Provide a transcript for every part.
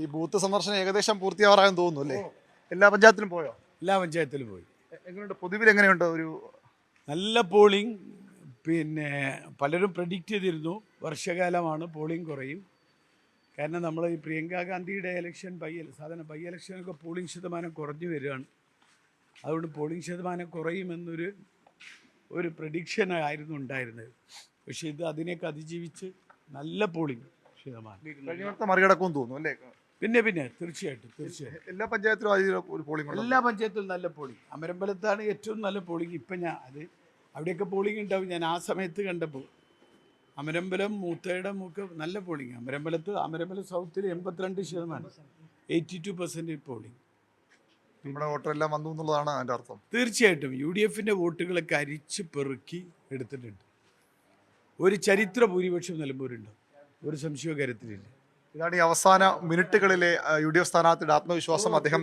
ഈ ബൂത്ത് സന്ദർശനം ഏകദേശം പൂർത്തിയാവാറായെന്ന് തോന്നുന്നു അല്ലേ? എല്ലാ പഞ്ചായത്തിലും പോയോ? എല്ലാ പഞ്ചായത്തിലും പോയി. എങ്ങനെയുണ്ട് പൊതുവിൽ, എങ്ങനെയുണ്ട് ഒരു നല്ല പോളിംഗ്. പിന്നെ പലരും പ്രഡിക്റ്റ് ചെയ്തിരുന്നു വർഷകാലമാണ് പോളിംഗ് കുറയും. കാരണം നമ്മൾ ഈ പ്രിയങ്ക ഗാന്ധിയുടെ ഇലക്ഷൻ സാധാരണ ബൈ ഇലക്ഷനൊക്കെ പോളിംഗ് ശതമാനം കുറഞ്ഞു വരികയാണ്. അതുകൊണ്ട് പോളിംഗ് ശതമാനം കുറയുമെന്നൊരു പ്രഡിക്ഷൻ ആയിരുന്നു ഉണ്ടായിരുന്നത്. പക്ഷേ ഇത് അതിനെയൊക്കെ അതിജീവിച്ച് നല്ല പോളിംഗ് ശതമാനം കഴിഞ്ഞ മറികടക്കുമെന്ന് തോന്നുന്നു അല്ലേ? പിന്നെ തീർച്ചയായിട്ടും എല്ലാ പഞ്ചായത്തിലും ഒരു പോളിംഗ് എല്ലാ പഞ്ചായത്തിലും നല്ല പോളിംഗ്. അമരമ്പലത്താണ് ഏറ്റവും നല്ല പോളിംഗ്. ഇപ്പം അവിടെയൊക്കെ പോളിംഗ് ഉണ്ടാവും. ഞാൻ ആ സമയത്ത് കണ്ടപ്പോൾ അമരമ്പലം മൂത്തയുടെ നല്ല പോളിംഗ്. അമരമ്പലം സൗത്തിൽ 82%, 82% പോളിംഗ്. നമ്മുടെ വോട്ടെല്ലാം വന്നു എന്നുള്ളതാണ് അതിൻ്റെ അർത്ഥം. തീർച്ചയായിട്ടും UDFൻ്റെ വോട്ടുകളൊക്കെ അരിച്ച് പെറുക്കി എടുത്തിട്ടുണ്ട്. ഒരു ചരിത്ര ഭൂരിപക്ഷം നിലമ്പൂരുണ്ട്, ഒരു സംശയവും കാര്യത്തിലില്ല. ഇതാണ് ഈ അവസാന മിനിറ്റുകളിലെ UDF സ്ഥാനാർത്ഥിയുടെ ആത്മവിശ്വാസം. അദ്ദേഹം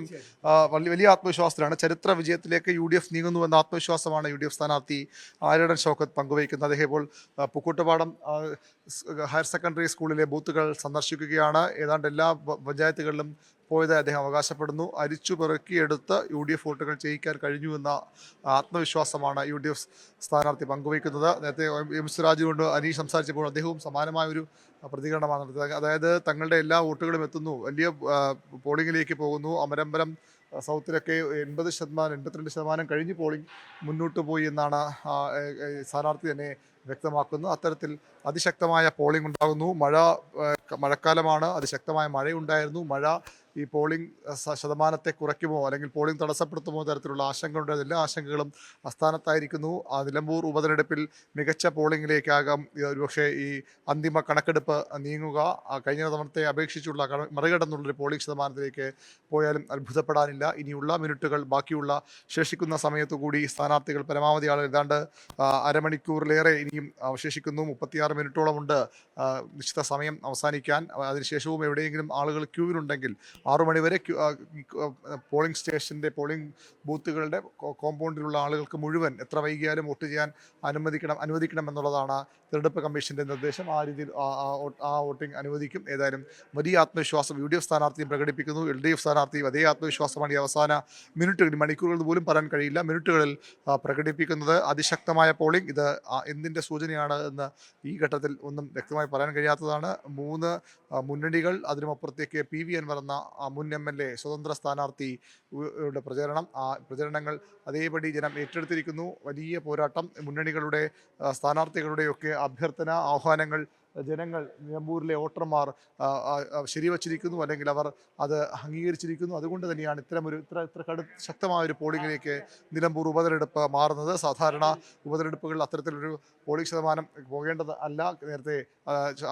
വലിയ ആത്മവിശ്വാസത്തിലാണ്. ചരിത്ര വിജയത്തിലേക്ക് UDF നീങ്ങുന്നുവെന്ന ആത്മവിശ്വാസമാണ് UDF സ്ഥാനാർത്ഥി ആര്യടൻ ഷൗക്കത്ത് പങ്കുവയ്ക്കുന്നത്. അദ്ദേഹം ഇപ്പോൾ പൂക്കോട്ടുപാടം ഹയർ സെക്കൻഡറി സ്കൂളിലെ ബൂത്തുകൾ സന്ദർശിക്കുകയാണ്. ഏതാണ്ട് എല്ലാ പഞ്ചായത്തുകളിലും പോയത് അദ്ദേഹം അവകാശപ്പെടുന്നു. അരിച്ചു പെറുക്കിയെടുത്ത് UDF വോട്ടുകൾ ചെയ്യിക്കാൻ കഴിഞ്ഞുവെന്ന ആത്മവിശ്വാസമാണ് UDF സ്ഥാനാർത്ഥി പങ്കുവയ്ക്കുന്നത്. നേരത്തെ M സുരാജ് കൊണ്ട് അനീഷ് സംസാരിച്ചപ്പോൾ അദ്ദേഹവും സമാനമായ ഒരു പ്രതികരണമാണ് നടത്തിയത്. അതായത് തങ്ങളുടെ എല്ലാ വോട്ടുകളും എത്തുന്നു, വലിയ പോളിംഗിലേക്ക് പോകുന്നു. അമരമ്പലം സൗത്തിലൊക്കെ 80%, 82% കഴിഞ്ഞ് പോളിംഗ് മുന്നോട്ട് പോയി എന്നാണ് സ്ഥാനാർത്ഥി തന്നെ വ്യക്തമാക്കുന്നത്. അത്തരത്തിൽ അതിശക്തമായ പോളിംഗ് ഉണ്ടാകുന്നു. മഴക്കാലമാണ്, അതിശക്തമായ മഴയുണ്ടായിരുന്നു. മഴ ഈ പോളിംഗ് ശതമാനത്തെ കുറയ്ക്കുമോ അല്ലെങ്കിൽ പോളിംഗ് തടസ്സപ്പെടുത്തുമോ തരത്തിലുള്ള ആശങ്കകളുണ്ട്. എല്ലാ ആശങ്കകളും അസ്ഥാനത്തായിരിക്കുന്നു. നിലമ്പൂർ ഉപതെരഞ്ഞെടുപ്പിൽ മികച്ച പോളിംഗിലേക്കാകാം ഒരുപക്ഷെ ഈ അന്തിമ കണക്കെടുപ്പ് നീങ്ങുക. കഴിഞ്ഞ തവണത്തെ അപേക്ഷിച്ചുള്ള മറികടന്നുള്ളൊരു പോളിംഗ് ശതമാനത്തിലേക്ക് പോയാലും അത്ഭുതപ്പെടാനില്ല. ഇനിയുള്ള മിനിറ്റുകൾ, ബാക്കിയുള്ള ശേഷിക്കുന്ന സമയത്തു കൂടി സ്ഥാനാർത്ഥികൾ പരമാവധി ആളുകൾ ഏതാണ്ട് അരമണിക്കൂറിലേറെ ഇനിയും അവശേഷിക്കുന്നു. 36 മിനിറ്റോളമുണ്ട് നിശ്ചിത സമയം അവസാനിക്കാൻ. അതിനുശേഷവും എവിടെയെങ്കിലും ആളുകൾ ക്യൂവിലുണ്ടെങ്കിൽ 6 മണിവരെ പോളിംഗ് സ്റ്റേഷൻ്റെ പോളിംഗ് ബൂത്തുകളുടെ കോമ്പൗണ്ടിലുള്ള ആളുകൾക്ക് മുഴുവൻ എത്ര വൈകിയാലും വോട്ട് ചെയ്യാൻ അനുവദിക്കണം എന്നുള്ളതാണ് തിരഞ്ഞെടുപ്പ് കമ്മീഷൻ്റെ നിർദ്ദേശം. ആ രീതിയിൽ ആ വോട്ടിംഗ് അനുവദിക്കും. ഏതായാലും വലിയ ആത്മവിശ്വാസം UDF സ്ഥാനാർത്ഥിയും പ്രകടിപ്പിക്കുന്നു. LDF സ്ഥാനാർത്ഥിയും അതേ ആത്മവിശ്വാസമാണ് ഈ അവസാന മിനിറ്റുകളിൽ, മണിക്കൂറുകൾ പോലും പറയാൻ കഴിയില്ല, മിനിറ്റുകളിൽ പ്രകടിപ്പിക്കുന്നത്. അതിശക്തമായ പോളിംഗ് ഇത് എന്തിൻ്റെ സൂചനയാണ് എന്ന് ഈ ഘട്ടത്തിൽ ഒന്നും വ്യക്തമായി പറയാൻ കഴിയാത്തതാണ്. 3 മുന്നണികൾ, അതിനുമപ്പുറത്തേക്ക് PV അൻവർ എന്ന മുൻ MLA സ്വതന്ത്ര സ്ഥാനാർത്ഥിയുടെ പ്രചരണം, ആ പ്രചരണങ്ങൾ അതേപടി ജനം ഏറ്റെടുത്തിരിക്കുന്നു. വലിയ പോരാട്ടം. മുന്നണികളുടെ സ്ഥാനാർത്ഥികളുടെയൊക്കെ അഭ്യർത്ഥന, ആഹ്വാനങ്ങൾ ജനങ്ങൾ, നിലമ്പൂരിലെ വോട്ടർമാർ ശരിവച്ചിരിക്കുന്നു, അല്ലെങ്കിൽ അവർ അത് അംഗീകരിച്ചിരിക്കുന്നു. അതുകൊണ്ട് തന്നെയാണ് ഇത്ര ശക്തമായൊരു പോളിംഗിലേക്ക് നിലമ്പൂർ ഉപതെരഞ്ഞെടുപ്പ് മാറുന്നത്. സാധാരണ ഉപതെരഞ്ഞെടുപ്പുകളിൽ അത്തരത്തിലൊരു പോളിംഗ് ശതമാനം പോകേണ്ടത് അല്ല. നേരത്തെ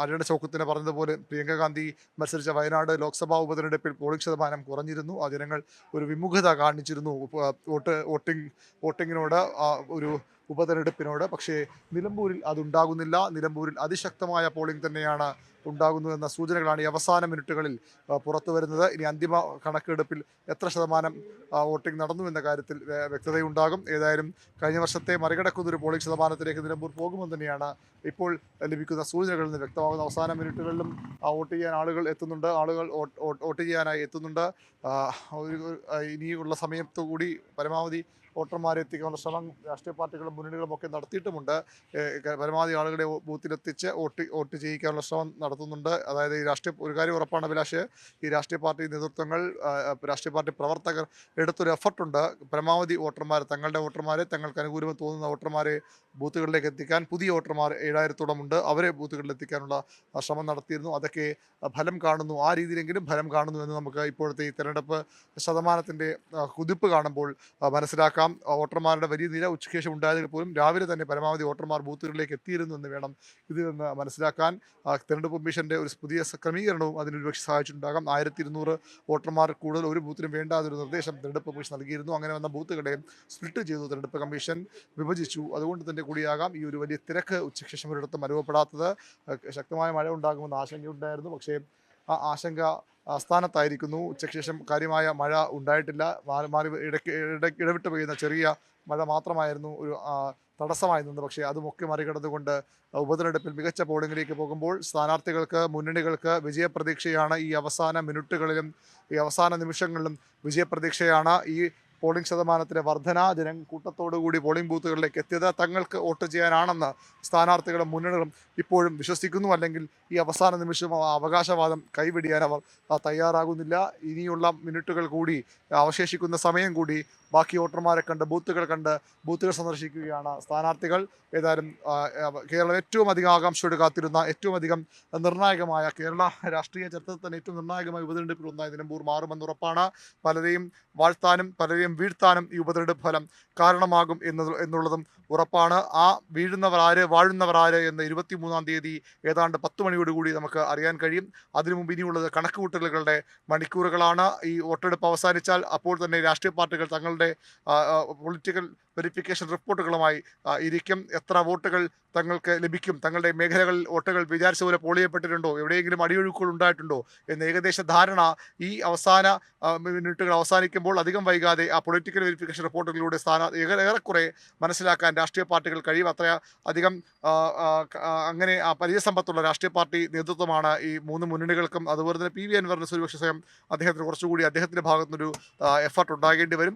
ആര്യടൻ ഷൗക്കത്തിന് പറഞ്ഞതുപോലെ പ്രിയങ്ക ഗാന്ധി മത്സരിച്ച വയനാട് ലോക്സഭാ ഉപതെരഞ്ഞെടുപ്പിൽ പോളിംഗ് ശതമാനം കുറഞ്ഞിരുന്നു. ആ ജനങ്ങൾ ഒരു വിമുഖത കാണിച്ചിരുന്നു വോട്ടിങ്ങിനോട്, ഒരു ഉപതെരഞ്ഞെടുപ്പിനോട്. പക്ഷേ നിലമ്പൂരിൽ അതുണ്ടാകുന്നില്ല. നിലമ്പൂരിൽ അതിശക്തമായ പോളിംഗ് തന്നെയാണ് ഉണ്ടാകുന്നതെന്ന സൂചനകളാണ് ഈ അവസാന മിനിറ്റുകളിൽ പുറത്തു വരുന്നത്. ഇനി അന്തിമ കണക്കെടുപ്പിൽ എത്ര ശതമാനം വോട്ടിംഗ് നടന്നു എന്ന കാര്യത്തിൽ വ്യക്തതയുണ്ടാകും. ഏതായാലും കഴിഞ്ഞ വർഷത്തെ മറികടക്കുന്നൊരു പോളിംഗ് ശതമാനത്തിലേക്ക് നിലമ്പൂർ പോകുമെന്ന് തന്നെയാണ് ഇപ്പോൾ ലഭിക്കുന്ന സൂചനകളിൽ നിന്ന് വ്യക്തമാകുന്ന. അവസാന മിനിറ്റുകളിലും വോട്ട് ചെയ്യാൻ ആളുകൾ എത്തുന്നുണ്ട്, വോട്ട് ചെയ്യാനായി എത്തുന്നുണ്ട്. ഇനിയുള്ള സമയത്തു കൂടി പരമാവധി വോട്ടർമാരെ എത്തിക്കാനുള്ള ശ്രമം രാഷ്ട്രീയ പാർട്ടികളും മുന്നണികളും ഒക്കെ നടത്തിയിട്ടുമുണ്ട്. പരമാവധി ആളുകളെ ബൂത്തിലെത്തിച്ച് വോട്ട് ചെയ്യിക്കാനുള്ള ശ്രമം നടത്തുന്നുണ്ട്. അതായത് ഒരു കാര്യം ഉറപ്പാണ് അഭിലാഷ്, ഈ രാഷ്ട്രീയ പാർട്ടി നേതൃത്വങ്ങൾ, രാഷ്ട്രീയ പാർട്ടി പ്രവർത്തകർ എടുത്തൊരു എഫർട്ടുണ്ട്. പരമാവധി തങ്ങളുടെ വോട്ടർമാരെ, തങ്ങൾക്ക് അനുകൂലമെന്ന് തോന്നുന്ന വോട്ടർമാരെ ബൂത്തുകളിലേക്ക് എത്തിക്കാൻ. പുതിയ വോട്ടർമാർ 7000-ഓളം ഉണ്ട്. അവരെ ബൂത്തുകളിൽ എത്തിക്കാനുള്ള ശ്രമം നടത്തിയിരുന്നു. അതൊക്കെ ഫലം കാണുന്നു. ആ രീതിയിലെങ്കിലും ഫലം കാണുന്നു എന്ന് നമുക്ക് ഇപ്പോഴത്തെ ഈ തെരഞ്ഞെടുപ്പ് ശതമാനത്തിൻ്റെ കുതിപ്പ് കാണുമ്പോൾ മനസ്സിലാക്കാം. വോട്ടർമാരുടെ വലിയ നിര ഉച്ചയ്ക്ക് ശേഷം ഉണ്ടായതിൽ പോലും രാവിലെ തന്നെ പരമാവധി വോട്ടർമാർ ബൂത്തുകളിലേക്ക് എത്തിയിരുന്നു എന്ന് വേണം ഇതിൽ നിന്ന് മനസ്സിലാക്കാൻ. തെരഞ്ഞെടുപ്പ് കമ്മീഷന്റെ ഒരു പുതിയ ക്രമീകരണവും അതിനൊരുപക്ഷെ സഹായിച്ചിട്ടുണ്ടാകാം. 1200 വോട്ടർമാർ കൂടുതൽ ഒരു ബൂത്തിനും വേണ്ട എന്നൊരു നിർദ്ദേശം തെരഞ്ഞെടുപ്പ് കമ്മീഷൻ നൽകിയിരുന്നു. അങ്ങനെ വന്ന ബൂത്തുകളെ സ്പ്ലിറ്റ് ചെയ്തു, തെരഞ്ഞെടുപ്പ് കമ്മീഷൻ വിഭജിച്ചു. അതുകൊണ്ട് തന്നെ കൂടിയാകാം ഈ ഒരു വലിയ തിരക്ക് ഉച്ചയ്ക്ക് ശേഷം ഒരിടത്തും അനുഭവപ്പെടാത്തത്. ശക്തമായ മഴ ഉണ്ടാകുമെന്ന് ആശങ്കയുണ്ടായിരുന്നു. പക്ഷേ ആ ആശങ്ക സ്ഥാനത്തായിരിക്കുന്നു. ഉച്ചയ്ക്ക് ശേഷം കാര്യമായ മഴ ഉണ്ടായിട്ടില്ല. ഇടവിട്ട് പെയ്യുന്ന ചെറിയ മഴ മാത്രമായിരുന്നു ഒരു തടസ്സമായി നിന്നു. പക്ഷേ അതുമൊക്കെ മറികടന്നുകൊണ്ട് ഉപതെരഞ്ഞെടുപ്പിൽ മികച്ച പോളിംഗിലേക്ക് പോകുമ്പോൾ സ്ഥാനാർത്ഥികൾക്ക്, മുന്നണികൾക്ക് വിജയപ്രതീക്ഷയാണ്. ഈ അവസാന മിനിറ്റുകളിലും ഈ അവസാന നിമിഷങ്ങളിലും വിജയപ്രതീക്ഷയാണ്. ഈ പോളിംഗ് ശതമാനത്തിലെ വർധന, കൂട്ടത്തോടുകൂടി പോളിംഗ് ബൂത്തുകളിലേക്ക് എത്തിയത് തങ്ങൾക്ക് വോട്ട് ചെയ്യാനാണെന്ന് സ്ഥാനാർത്ഥികളും മുന്നണികളും ഇപ്പോഴും വിശ്വസിക്കുന്നു. അല്ലെങ്കിൽ ഈ അവസാന നിമിഷം അവകാശവാദം കൈവെടിയാൻ അവർ തയ്യാറാകുന്നില്ല. ഇനിയുള്ള മിനിറ്റുകൾ കൂടി, അവശേഷിക്കുന്ന സമയം കൂടി ബാക്കി വോട്ടർമാരെ കണ്ട്, ബൂത്തുകൾ സന്ദർശിക്കുകയാണ് സ്ഥാനാർത്ഥികൾ. ഏതായാലും കേരളം ഏറ്റവും അധികം ആകാംക്ഷയോട് കാത്തിരുന്ന, ഏറ്റവും അധികം നിർണായകമായ, കേരള രാഷ്ട്രീയ ചരിത്രത്തിൽ തന്നെ ഏറ്റവും നിർണായകമായ ഉപതെരഞ്ഞെടുപ്പിൽ ഒന്നായി നിലമ്പൂർ മാറുമെന്നുറപ്പാണ്. പലരെയും വാഴ്ത്താനും പലരെയും വീഴ്ത്താനും ഈ ഉപതെരഞ്ഞെടുപ്പ് ഫലം കാരണമാകും എന്നുള്ളതും ഉറപ്പാണ്. ആ വീഴുന്നവർ ആര്, വാഴുന്നവർ ആര് എന്ന് 23-ാം തീയതി ഏതാണ്ട് 10 മണിയോടുകൂടി നമുക്ക് അറിയാൻ കഴിയും. അതിനു മുമ്പ് ഇനിയുള്ളത് കണക്കുകൂട്ടലുകളുടെ മണിക്കൂറുകളാണ്. ഈ വോട്ടെടുപ്പ് അവസാനിച്ചാൽ അപ്പോൾ തന്നെ രാഷ്ട്രീയ പാർട്ടികൾ തങ്ങളുടെ പൊളിറ്റിക്കൽ വെരിഫിക്കേഷൻ റിപ്പോർട്ടുകളുമായി ഇരിക്കും. എത്ര വോട്ടുകൾ തങ്ങൾക്ക് ലഭിക്കും, തങ്ങളുടെ മേഖലകളിൽ വോട്ടുകൾ വിചാരിച്ച പോലെ പോൾ ചെയ്യപ്പെട്ടിട്ടുണ്ടോ, എവിടെയെങ്കിലും അടിയൊഴുക്കുകൾ ഉണ്ടായിട്ടുണ്ടോ എന്ന ഏകദേശ ധാരണ ഈ അവസാന മിനിറ്റുകൾ അവസാനിക്കുമ്പോൾ അധികം വൈകാതെ ആ പൊളിറ്റിക്കൽ വെരിഫിക്കേഷൻ റിപ്പോർട്ടുകളിലൂടെ ഏറെക്കുറെ മനസ്സിലാക്കാൻ രാഷ്ട്രീയ പാർട്ടികൾ കഴിയും. അത്ര അധികം അങ്ങനെ പരിചയസമ്പത്തുള്ള രാഷ്ട്രീയ പാർട്ടി നേതൃത്വമാണ് ഈ 3 മുന്നണികൾക്കും. അതുപോലെ തന്നെ PV അൻവറിന് സുരക്ഷ സ്വയം അദ്ദേഹത്തിന് കുറച്ചുകൂടി അദ്ദേഹത്തിൻ്റെ ഭാഗത്തുനിന്നൊരു എഫർട്ട് ഉണ്ടാകേണ്ടി വരും.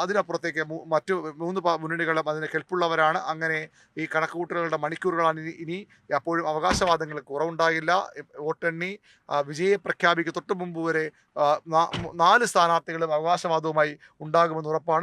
അതിനപ്പുറത്തേക്ക് മറ്റു 3 മുന്നണികളും അതിന് കെൽപ്പുള്ളവരാണ്. അങ്ങനെ ഈ കണക്കുകൂട്ടലുകളുടെ മണിക്കൂറുകളാണ് ഇനി. അപ്പോഴും അവകാശവാദങ്ങൾക്ക് കുറവുണ്ടാകില്ല. വോട്ടെണ്ണി വിജയെ പ്രഖ്യാപിക്കുക തൊട്ട് മുമ്പ് വരെ 4 സ്ഥാനാർത്ഥികളും അവകാശവാദവുമായി ഉണ്ടാകുമെന്ന് ഉറപ്പാണ്.